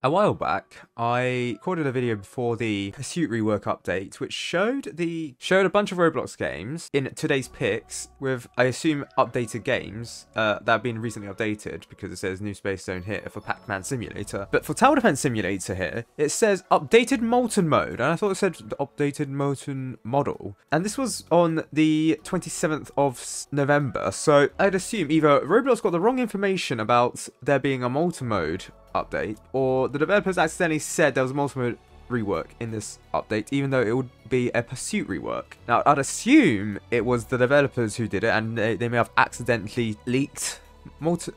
A while back, I recorded a video before the Pursuit rework update, which showed a bunch of Roblox games in today's picks with, I assume, updated games that have been recently updated because it says new space zone here for Pac-Man Simulator. But for Tower Defense Simulator here, it says updated Molten mode, and I thought it said the updated Molten model. And this was on the 27th of November, so I'd assume either Roblox got the wrong information about there being a Molten mode update, or the developers accidentally said there was a multi-mode rework in this update, even though it would be a Pursuit rework. Now, I'd assume it was the developers who did it, and they may have accidentally leaked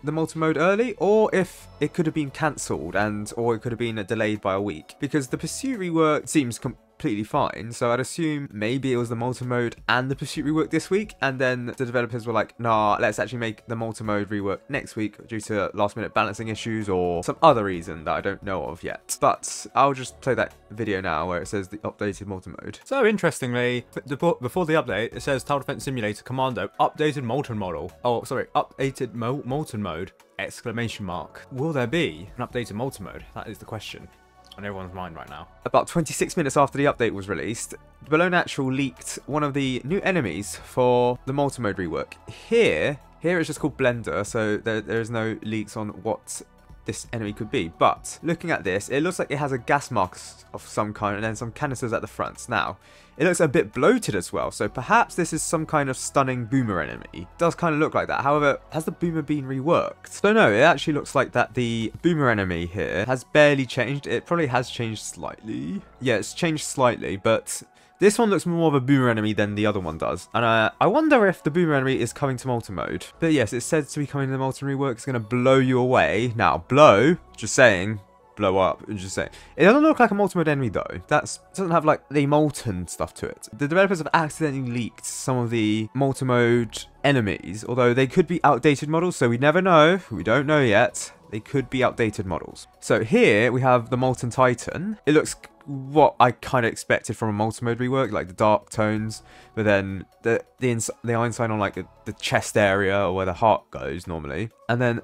the multi-mode early, or if it could have been cancelled, or it could have been delayed by a week, because the Pursuit rework seems completely fine, so I'd assume maybe it was the multi-mode and the Pursuit rework this week, and then the developers were like, nah, let's actually make the multi-mode rework next week due to last-minute balancing issues or some other reason that I don't know of yet. But I'll just play that video now where it says the updated multi-mode. So interestingly, before the update, it says Tower Defense Simulator Commando updated Molten model. Oh, sorry, updated Molten mode! Exclamation mark. Will there be an updated Molten mode? That is the question on everyone's mind right now. About 26 minutes after the update was released, Below Natural leaked one of the new enemies for the multi-mode rework. Here it's just called Blender, so there is no leaks on what this enemy could be. But looking at this, it looks like it has a gas mask of some kind and then some canisters at the front. Now, it looks a bit bloated as well, so perhaps this is some kind of stunning boomer enemy. It does kind of look like that. However, has the boomer been reworked? So no, it actually looks like that the boomer enemy here has barely changed. It probably has changed slightly. Yeah, it's changed slightly, but this one looks more of a boomer enemy than the other one does. And I wonder if the boomer enemy is coming to Molten mode. But yes, it said to be coming to the Molten rework. It's going to blow you away. Now, blow, just saying, blow up, just saying. It doesn't look like a Molten mode enemy though. It doesn't have like the Molten stuff to it. The developers have accidentally leaked some of the Molten mode enemies, although they could be outdated models, so we never know. We don't know yet. They could be outdated models. So here we have the Molten Titan. It looks what I kind of expected from a multi-mode rework, like the dark tones, but then the Einstein on like the chest area or where the heart goes normally. And then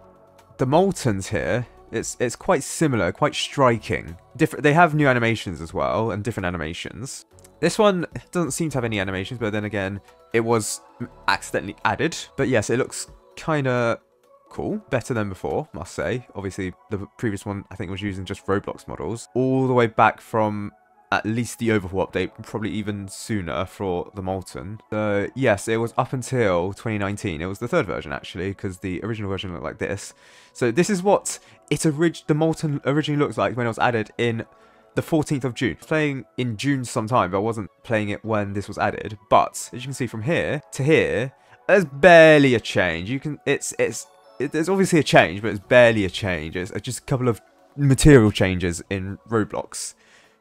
the Moltens here, it's quite similar, quite striking. They have new animations as well, and different animations. This one doesn't seem to have any animations, but then again, it was accidentally added. But yes, it looks kind of cool, better than before, must say. Obviously, the previous one I think was using just Roblox models, all the way back from at least the overhaul update, probably even sooner for the Molten. So yes, it was up until 2019. It was the third version actually, because the original version looked like this. So this is what the Molten originally looks like when it was added in the 14th of June. I was playing in June sometime, but I wasn't playing it when this was added. But as you can see from here to here, there's barely a change. There's obviously a change, but it's barely a change. It's just a couple of material changes in Roblox.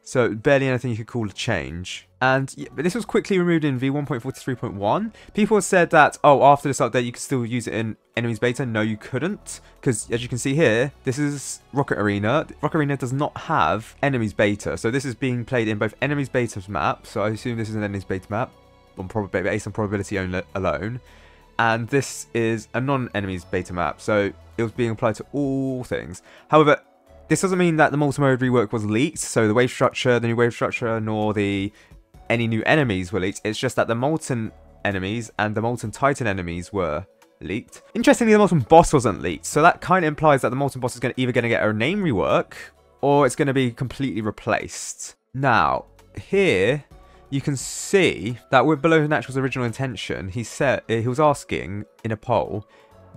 So barely anything you could call a change. And yeah, but this was quickly removed in v1.43.1. People have said that, oh, after this update, you could still use it in enemies beta. No, you couldn't. Because as you can see here, this is Rocket Arena. Rocket Arena does not have enemies beta. So this is being played in both enemies beta map. So I assume this is an enemies beta map based on probability alone. And this is a non-enemies beta map, so it was being applied to all things. However, this doesn't mean that the multi-mode rework was leaked, so the wave structure, the new wave structure, nor any new enemies were leaked. It's just that the Molten enemies and the Molten Titan enemies were leaked. Interestingly, the Molten boss wasn't leaked, so that kind of implies that the Molten boss is either going to get a name rework, or it's going to be completely replaced. Now, here you can see that with Below Natural's original intention, he was asking in a poll,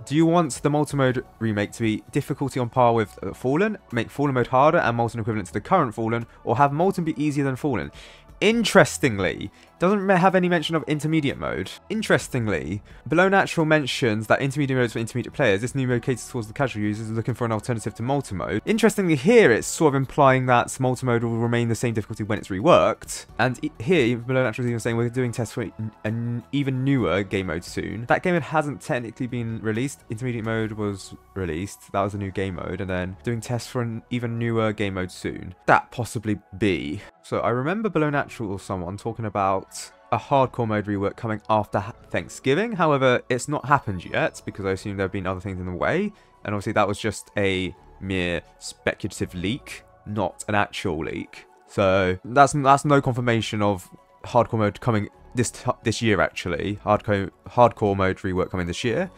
do you want the multi-mode remake to be difficulty on par with Fallen, make Fallen mode harder and Molten equivalent to the current Fallen, or have Molten be easier than Fallen? Interestingly, doesn't have any mention of intermediate mode. Interestingly, Below Natural mentions that intermediate mode is for intermediate players. This new mode caters towards the casual users looking for an alternative to Molten mode. Interestingly, here it's sort of implying that Molten mode will remain the same difficulty when it's reworked. And here, Below Natural is even saying we're doing tests for an even newer game mode soon. That game mode hasn't technically been released. Intermediate mode was released. That was a new game mode. And then doing tests for an even newer game mode soon. That possibly be. So I remember Below Natural or someone talking about a hardcore mode rework coming after Thanksgiving. However, it's not happened yet because I assume there have been other things in the way. And obviously that was just a mere speculative leak. not an actual leak. So that's no confirmation of hardcore mode coming this year, actually. Hardcore mode rework coming this year.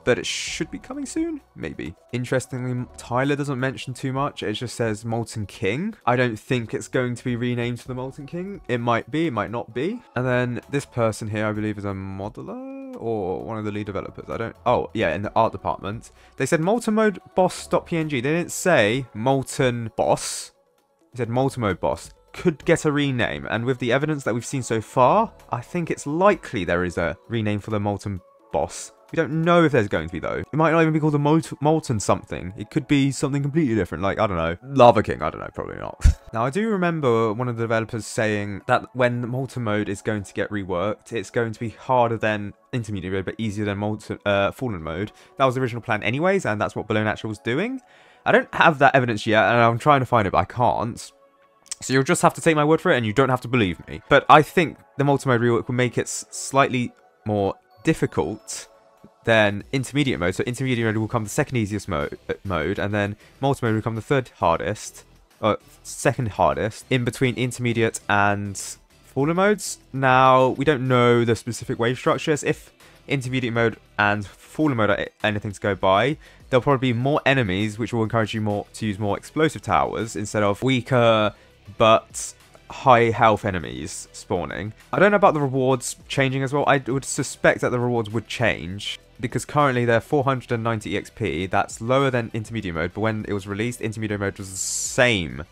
But it should be coming soon? Maybe. Interestingly, Tyler doesn't mention too much. It just says Molten King. I don't think it's going to be renamed to the Molten King. It might be, it might not be. And then this person here, I believe, is a modeler or one of the lead developers. Oh, yeah, in the art department. They said Molten Mode Boss.png. They didn't say Molten Boss. They said Molten Mode Boss. Could get a rename. And with the evidence that we've seen so far, I think it's likely there is a rename for the Molten Boss. We don't know if there's going to be, though. It might not even be called the Molten something. It could be something completely different, like, I don't know, Lava King. I don't know, probably not. Now, I do remember one of the developers saying that when the Molten mode is going to get reworked, it's going to be harder than Intermediate mode, but easier than Fallen mode. That was the original plan anyways, and that's what Below Natural was doing. I don't have that evidence yet, and I'm trying to find it, but I can't. So you'll just have to take my word for it, and you don't have to believe me. But I think the Molten mode rework will make it slightly more difficult than Intermediate mode. So Intermediate mode will become the second easiest mode, and then Molten mode will become the third hardest, or second hardest, in between Intermediate and Fallen modes. Now, we don't know the specific wave structures. If Intermediate mode and Fallen mode are anything to go by, there'll probably be more enemies, which will encourage you to use more explosive towers instead of weaker but high health enemies spawning. I don't know about the rewards changing as well. I would suspect that the rewards would change, because currently they're 490 EXP. That's lower than Intermediate mode, but when it was released, Intermediate mode was the same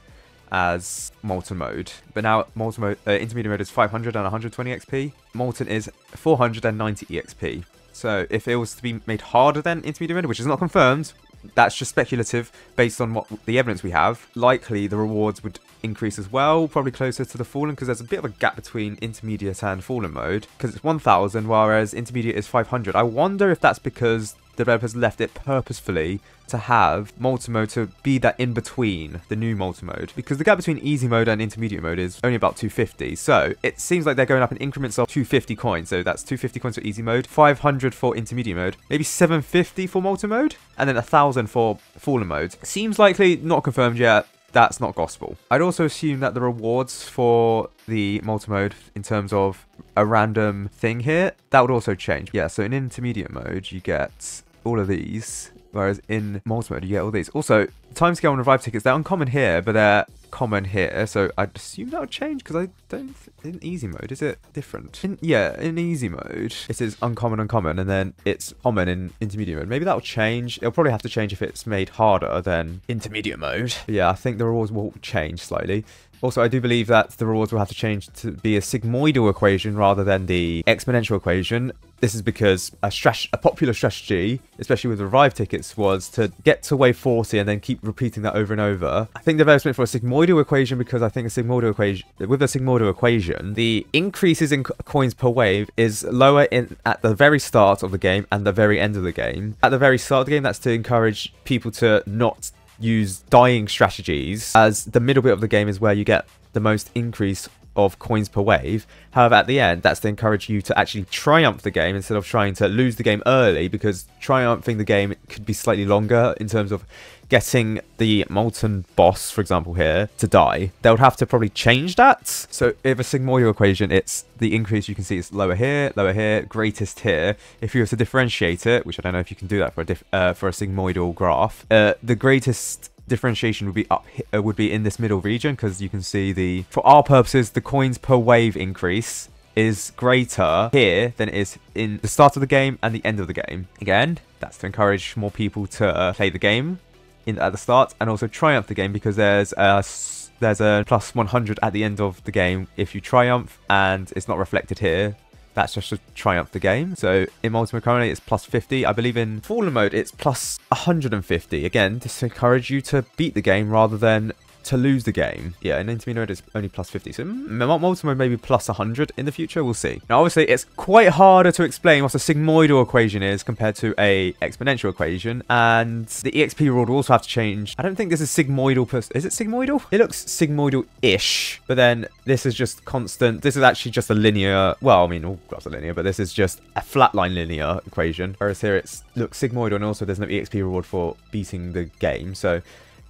as Molten mode. But now Intermediate mode is 500 and 120 XP. Molten is 490 EXP. So if it was to be made harder than Intermediate mode, which is not confirmed, that's just speculative based on what the evidence we have, likely the rewards would increase as well, probably closer to the Fallen, because there's a bit of a gap between Intermediate and Fallen mode, because it's 1000 whereas Intermediate is 500. I wonder if that's because the developers left it purposefully to have Molten mode to be that in between the new Molten mode, because the gap between easy mode and Intermediate mode is only about 250. So it seems like they're going up in increments of 250 coins. So that's 250 coins for easy mode, 500 for Intermediate mode, maybe 750 for Molten mode, and then 1000 for Fallen mode. Seems likely, not confirmed yet. That's not gospel. I'd also assume that the rewards for the Molten mode, in terms of a random thing here, that would also change. Yeah, so in Intermediate mode, you get all of these, whereas in Molten mode, you get all these. Also, timescale and revive tickets, they're uncommon here, but they're common here, so I'd assume that would change, because I don't in easy mode, is it different? In easy mode, it is uncommon, and then it's common in Intermediate mode. Maybe that'll change. It'll probably have to change if it's made harder than Intermediate mode. But yeah, I think the rewards will change slightly. Also, I do believe that the rewards will have to change to be a sigmoidal equation rather than the exponential equation. This is because a popular strategy, especially with revive tickets, was to get to wave 40 and then keep repeating that over and over. I think the development for a sigmoidal equation, because I think with a sigmoidal equation, the increases in coins per wave is lower at the very start of the game and the very end of the game. At the very start of the game, that's to encourage people to not use dying strategies, as the middle bit of the game is where you get the most increase of coins per wave. However, at the end, that's to encourage you to actually triumph the game instead of trying to lose the game early, because triumphing the game could be slightly longer in terms of getting the Molten boss, for example here, to die. They would have to probably change that. So if a sigmoidal equation, it's the increase you can see is lower here, greatest here. If you were to differentiate it, which I don't know if you can do that for a sigmoidal graph, the greatest differentiation would be in this middle region, because you can see for our purposes, the coins per wave increase is greater here than it is in the start of the game and the end of the game. Again, that's to encourage more people to play the game at the start and also triumph the game, because there's a plus 100 at the end of the game if you triumph, and it's not reflected here. That's just to triumph the game. So in Molten mode currently, it's plus 50. I believe in Fallen mode, it's plus 150. Again, just to encourage you to beat the game rather than to lose the game. Yeah, in Intermediate mode, it's only plus 50. So Molten mode maybe plus 100 in the future. We'll see. Now, obviously, it's quite harder to explain what a sigmoidal equation is compared to a exponential equation. And the EXP reward will also have to change. I don't think this is sigmoidal. Is it sigmoidal? It looks sigmoidal-ish. But then this is just constant. This is actually just a linear. Well, I mean, all graphs are linear, but this is just a flatline linear equation. Whereas here, it looks sigmoidal, and also there's no EXP reward for beating the game. So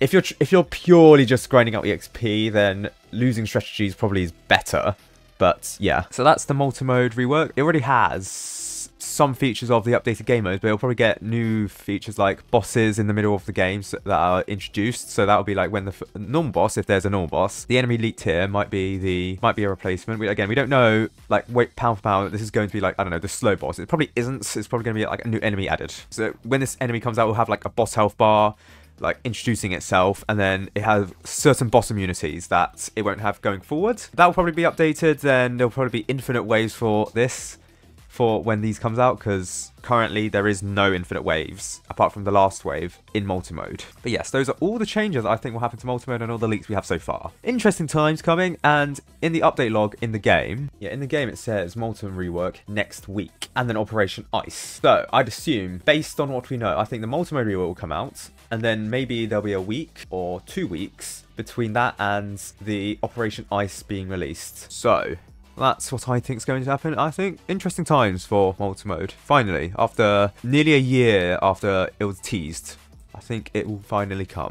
if you're purely just grinding out EXP, then losing strategies probably is better. But yeah, so that's the multi-mode rework. It already has some features of the updated game modes, but it'll probably get new features like bosses in the middle of the games that are introduced. So that'll be like when the normal boss, if there's a normal boss, the enemy leaked here might be a replacement. Again, we don't know, like, wait, pound for pound, this is going to be like, I don't know, the slow boss. It probably isn't. It's probably going to be like a new enemy added. So when this enemy comes out, we'll have like a boss health bar, like introducing itself, and then it has certain boss immunities that it won't have going forward. That will probably be updated. Then there'll probably be infinite waves for this, for when these comes out, because currently there is no infinite waves apart from the last wave in multi-mode. But yes, those are all the changes I think will happen to multi-mode and all the leaks we have so far. Interesting times coming. And in the update log in the game, it says Molten rework next week, and then Operation Ice. So I'd assume, based on what we know, I think the multi-mode rework will come out, and then maybe there'll be a week or 2 weeks between that and the Operation Ice being released. So that's what I think is going to happen. I think interesting times for multi-mode. Finally, after nearly a year after it was teased, I think it will finally come.